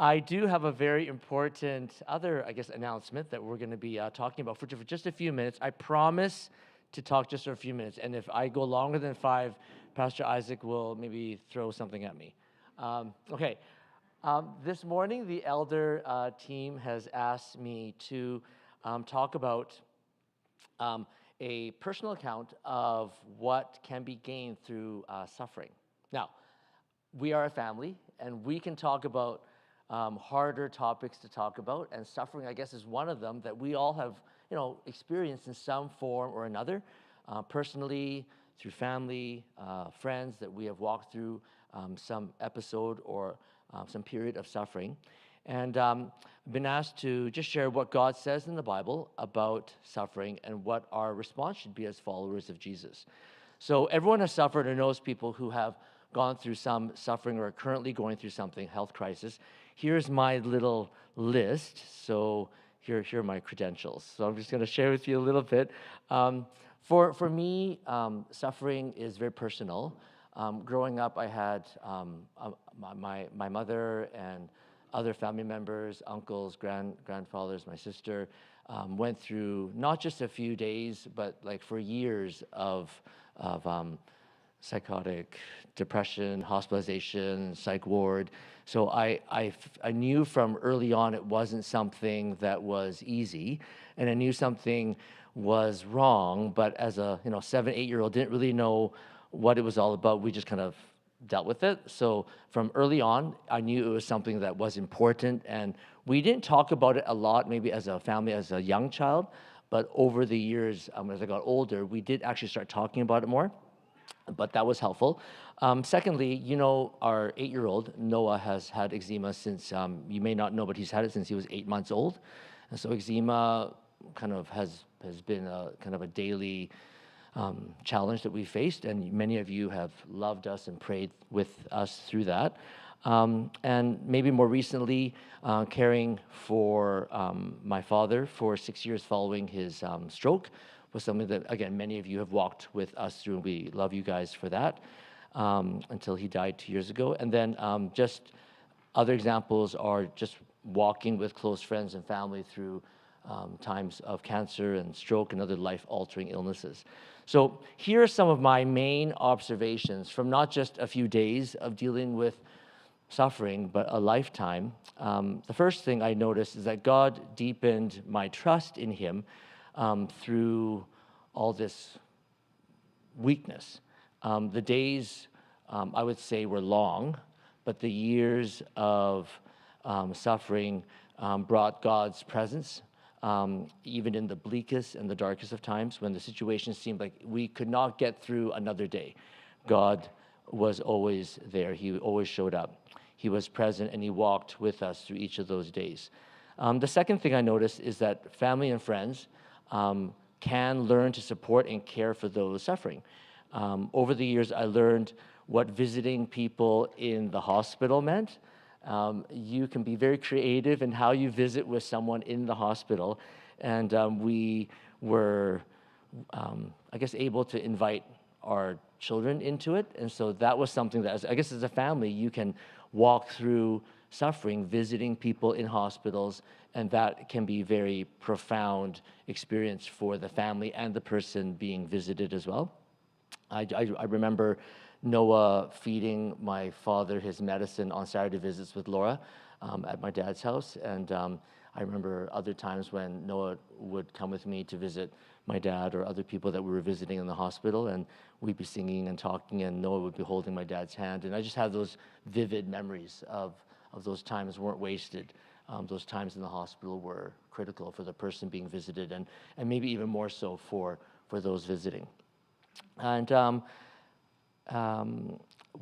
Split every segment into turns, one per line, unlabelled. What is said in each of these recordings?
I do have a very important other, announcement that we're going to be talking about for just a few minutes. I promise to talk just for a few minutes, and if I go longer than 5, Pastor Isaac will maybe throw something at me. Okay. This morning, the elder team has asked me to talk about a personal account of what can be gained through suffering. Now, we are a family, and we can talk about harder topics to talk about, and suffering, I guess, is one of them that we all have, experienced in some form or another, personally, through family, friends that we have walked through some episode or some period of suffering. And I've been asked to just share what God says in the Bible about suffering and what our response should be as followers of Jesus. So everyone has suffered or knows people who have gone through some suffering or are currently going through something, health crisis. Here's my little list. So here are my credentials. So I'm just going to share with you a little bit. For me, suffering is very personal. Growing up, I had my mother and other family members, uncles, grandfathers, my sister, went through not just a few days, but like for years of psychotic depression, hospitalization, psych ward. So I knew from early on it wasn't something that was easy, and I knew something was wrong, but as a 7, 8-year-old, didn't really know what it was all about. We just kind of dealt with it. So from early on, I knew it was something that was important, and we didn't talk about it a lot, maybe as a family, as a young child, but over the years, as I got older, we did actually start talking about it more. But that was helpful. Secondly, our 8-year-old, Noah, has had eczema since, you may not know, but he's had it since he was 8 months old. And so eczema kind of has been a kind of a daily challenge that we faced, and many of you have loved us and prayed with us through that. And maybe more recently, caring for my father for 6 years following his stroke was something that, again, many of you have walked with us through, and we love you guys for that, until he died 2 years ago. And then just other examples are just walking with close friends and family through times of cancer and stroke and other life-altering illnesses. So here are some of my main observations from not just a few days of dealing with suffering, but a lifetime. The first thing I noticed is that God deepened my trust in him through all this weakness. The days, I would say, were long, but the years of suffering brought God's presence, even in the bleakest and the darkest of times, when the situation seemed like we could not get through another day. God was always there. He always showed up. He was present, and he walked with us through each of those days. The second thing I noticed is that family and friends can learn to support and care for those suffering. Over the years, I learned what visiting people in the hospital meant. You can be very creative in how you visit with someone in the hospital, and we were, able to invite our children into it, and so that was something that, as a family, you can walk through suffering, visiting people in hospitals, and that can be a very profound experience for the family and the person being visited as well. I remember Noah feeding my father his medicine on Saturday visits with Laura at my dad's house, and I remember other times when Noah would come with me to visit my dad or other people that we were visiting in the hospital, and we'd be singing and talking, and Noah would be holding my dad's hand, and I just have those vivid memories of those times weren't wasted. Those times in the hospital were critical for the person being visited, and maybe even more so for those visiting. And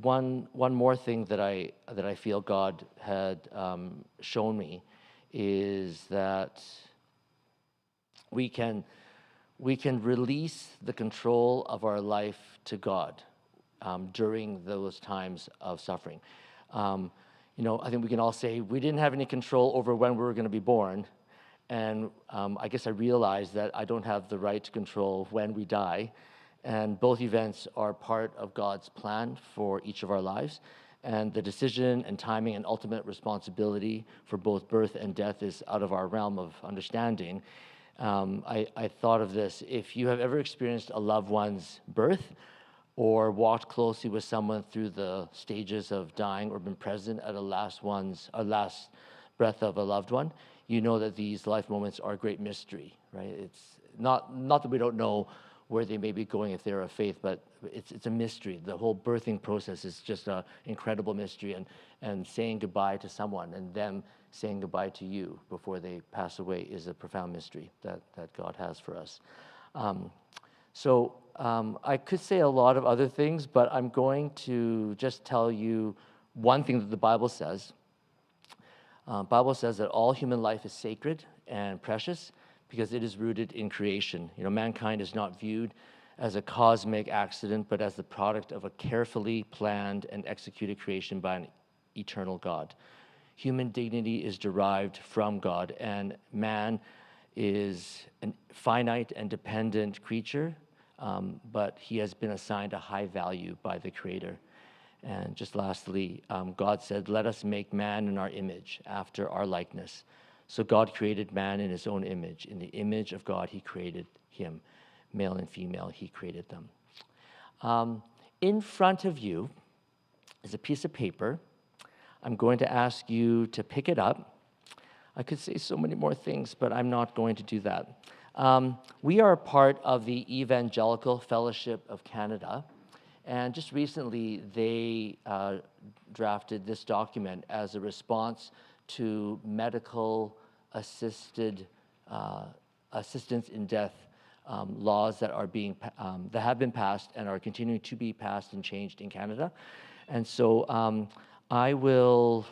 one more thing that I feel God had shown me is that we can release the control of our life to God during those times of suffering. I think we can all say we didn't have any control over when we were going to be born, and I guess I realized that I don't have the right to control when we die, and both events are part of God's plan for each of our lives. and the decision and timing and ultimate responsibility for both birth and death is out of our realm of understanding. I thought of this. If you have ever experienced a loved one's birth or walked closely with someone through the stages of dying or been present at a last breath of a loved one, you know that these life moments are a great mystery, right? It's not that we don't know where they may be going if they're of faith, but it's a mystery. The whole birthing process is just an incredible mystery, and saying goodbye to someone and them saying goodbye to you before they pass away is a profound mystery that God has for us. I could say a lot of other things, but I'm going to just tell you one thing that the Bible says. Bible says that all human life is sacred and precious because it is rooted in creation. Mankind is not viewed as a cosmic accident, but as the product of a carefully planned and executed creation by an eternal God. Human dignity is derived from God, and man is a finite and dependent creature, but he has been assigned a high value by the Creator. And just lastly, God said, "Let us make man in our image, after our likeness." So God created man in his own image. In the image of God, he created him. Male and female, he created them. In front of you is a piece of paper. I'm going to ask you to pick it up. I could say so many more things, but I'm not going to do that. We are a part of the Evangelical Fellowship of Canada. And just recently, they drafted this document as a response to medical assistance in death laws that have been passed and are continuing to be passed and changed in Canada. And so I will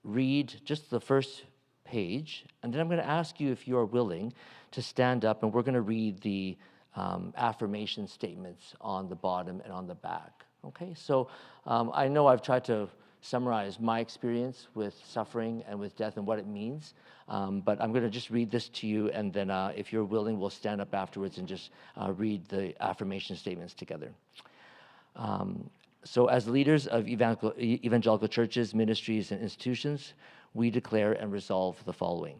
read just the first page, and then I'm going to ask you if you are willing to stand up, and we're going to read the affirmation statements on the bottom and on the back. Okay, so I know I've tried to summarize my experience with suffering and with death and what it means, but I'm going to just read this to you, and then if you're willing, we'll stand up afterwards and just read the affirmation statements together. So as leaders of evangelical churches, ministries, and institutions, we declare and resolve the following.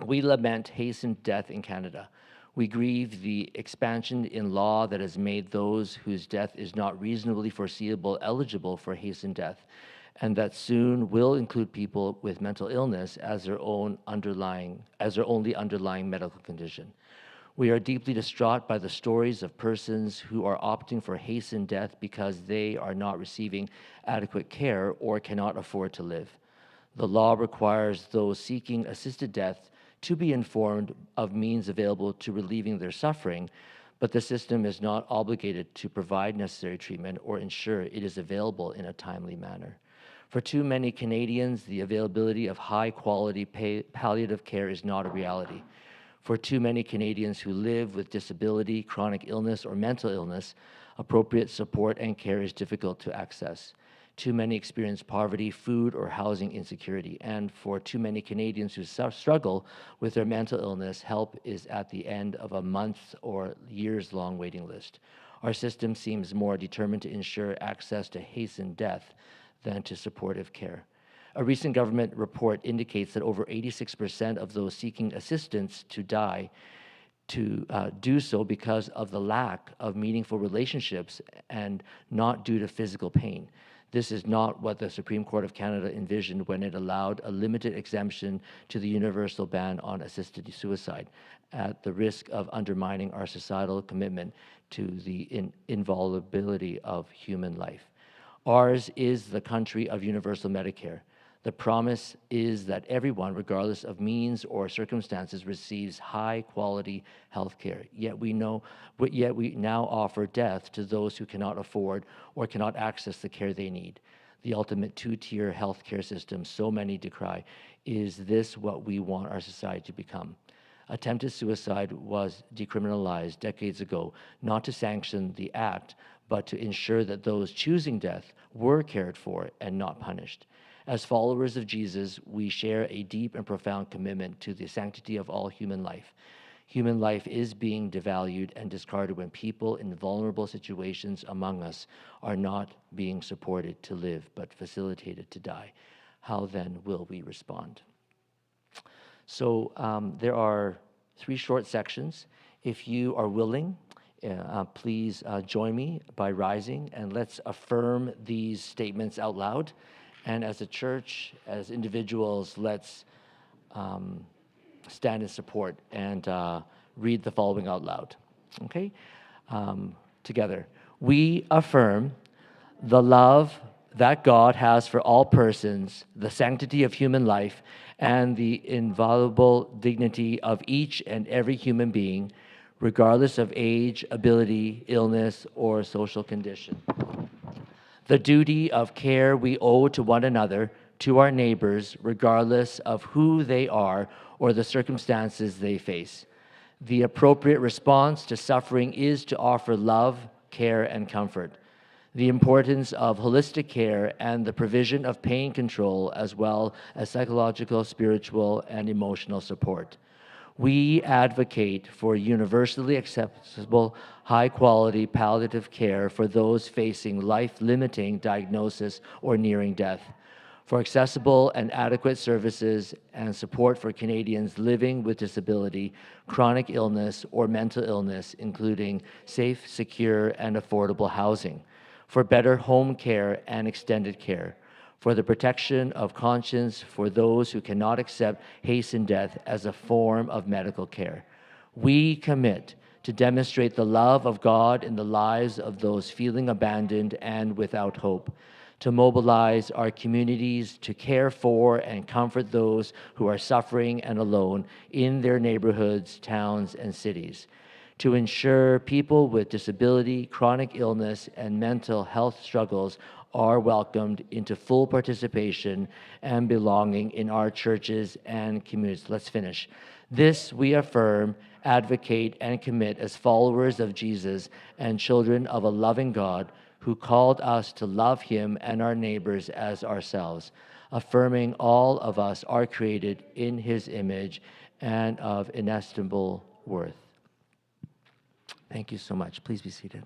We lament hastened death in Canada. We grieve the expansion in law that has made those whose death is not reasonably foreseeable eligible for hastened death, and that soon will include people with mental illness as their only underlying medical condition. We are deeply distraught by the stories of persons who are opting for hastened death because they are not receiving adequate care or cannot afford to live. The law requires those seeking assisted death to be informed of means available to relieving their suffering, but the system is not obligated to provide necessary treatment or ensure it is available in a timely manner. For too many Canadians, the availability of high-quality palliative care is not a reality. For too many Canadians who live with disability, chronic illness, or mental illness, appropriate support and care is difficult to access. Too many experience poverty, food, or housing insecurity. And for too many Canadians who struggle with their mental illness, help is at the end of a month or years-long waiting list. Our system seems more determined to ensure access to hastened death than to supportive care. A recent government report indicates that over 86% of those seeking assistance to die do so because of the lack of meaningful relationships and not due to physical pain. This is not what the Supreme Court of Canada envisioned when it allowed a limited exemption to the universal ban on assisted suicide, at the risk of undermining our societal commitment to the inviolability of human life. Ours is the country of universal Medicare. The promise is that everyone, regardless of means or circumstances, receives high-quality health care. Yet we now offer death to those who cannot afford or cannot access the care they need. The ultimate two-tier health care system so many decry. Is this what we want our society to become? Attempted suicide was decriminalized decades ago, not to sanction the act, but to ensure that those choosing death were cared for and not punished. As followers of Jesus, we share a deep and profound commitment to the sanctity of all human life. Human life is being devalued and discarded when people in vulnerable situations among us are not being supported to live, but facilitated to die. How then will we respond? So there are 3 short sections. If you are willing, please join me by rising, and let's affirm these statements out loud. And as a church, as individuals, let's stand in support and read the following out loud. Okay? Together. We affirm the love that God has for all persons, the sanctity of human life, and the inviolable dignity of each and every human being, regardless of age, ability, illness, or social condition. The duty of care we owe to one another, to our neighbors, regardless of who they are or the circumstances they face. The appropriate response to suffering is to offer love, care, and comfort. The importance of holistic care and the provision of pain control, as well as psychological, spiritual, and emotional support. We advocate for universally accessible, high-quality palliative care for those facing life-limiting diagnosis or nearing death, for accessible and adequate services and support for Canadians living with disability, chronic illness, or mental illness, including safe, secure, and affordable housing, for better home care and extended care, for the protection of conscience for those who cannot accept hastened death as a form of medical care. We commit to demonstrate the love of God in the lives of those feeling abandoned and without hope, to mobilize our communities to care for and comfort those who are suffering and alone in their neighborhoods, towns, and cities, to ensure people with disability, chronic illness, and mental health struggles are welcomed into full participation and belonging in our churches and communities. Let's finish. This we affirm, advocate, and commit as followers of Jesus and children of a loving God who called us to love him and our neighbors as ourselves, affirming all of us are created in his image and of inestimable worth. Thank you so much. Please be seated.